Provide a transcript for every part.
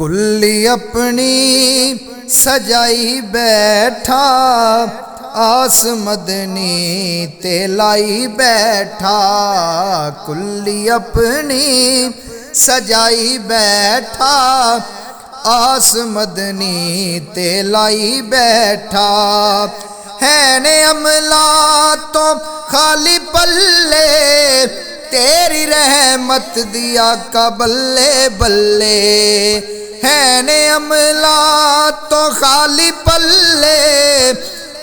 कुल्ली अपनी सजाई बैठा, आस मदनी ते लाई बैठा। कुल्ली अपनी सजाई बैठा, आस मदनी ते लाई बैठा। है ने अमला तो खाली पल्ले, तेरी रहमत दिया का बल्ले बल्ले। है ने अमला तो खाली पल्ले,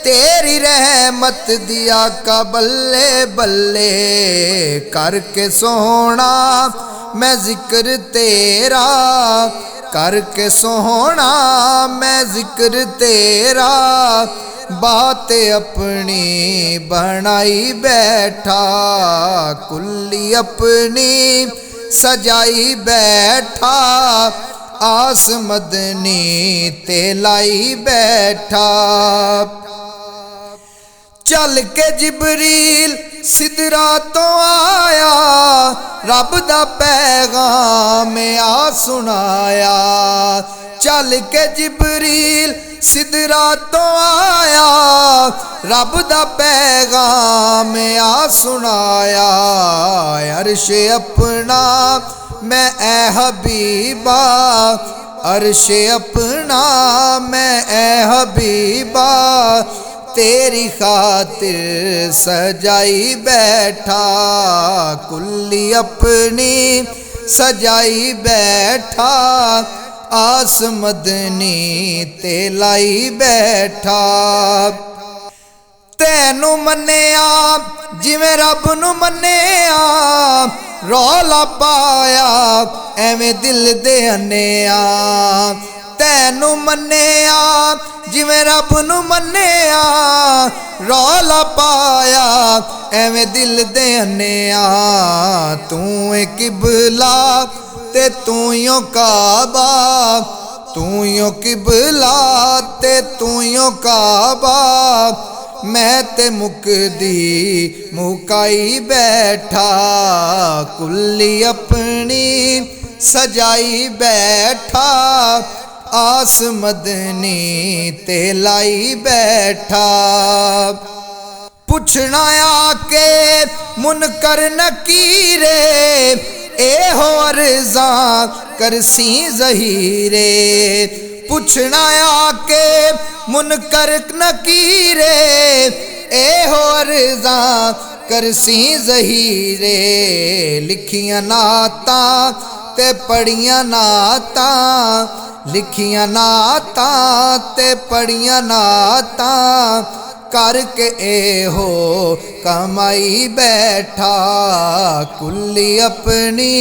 तेरी रहमत दिया का बल्ले बल्ले। करके सोहना मैं जिक्र तेरा, करके सोहना मैं जिक्र तेरा। बात अपनी बनाई बैठा, कुल्ली अपनी सजाई बैठा, आस मदनी ते लाई बैठा। चल के जिबरील सिदरा तो आया, रब दा पैगाम आ सुनाया। चल के जिबरील सिदरा तो आया, रब दा पैगाम आ सुनाया। अर्श अपना मैं ए हबीबा, अर्श अपना मैं ए हबीबा। तेरी खातिर सजाई बैठा, कुल्ली अपनी सजाई बैठा, आस मदनी ते लाई बैठा। तैनू मन्निया जिवें रब नू मन्निया, रौला पाया एवें दिल दे अन्नेया। तैनू मन्निया जिवें रब नू मन्निया, रौला पाया एवें दिल दे अन्नेया। तू ए किबला ते तू यो काबा, तू यो किबला ते तू यो काबा। मैं ते मुकदी मुकाई बैठा, कुल्ली अपनी सजाई बैठा, आस मदनी ते लाई बैठा। पुछना आके मुनकर नकीरे, ए हो अर्ज़ा करसी ज़हीरे। पुछना आके मुनकर नकीरे, ए हो अर्ज़ा करसी ज़हीरे। लिखियां नाता ते पढ़ियां नाता, लिखियां नाता ते पढ़ियां नाता। करके ए हो कमाई बैठा, कुल्ली अपनी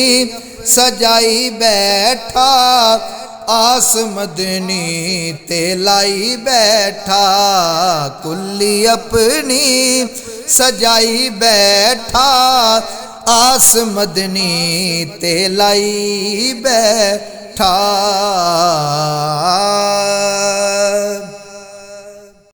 सजाई बैठा, आस मदनी ते लाई बैठा। कुल्ली अपनी सजाई बैठा, आस मदनी ते लाई बैठा।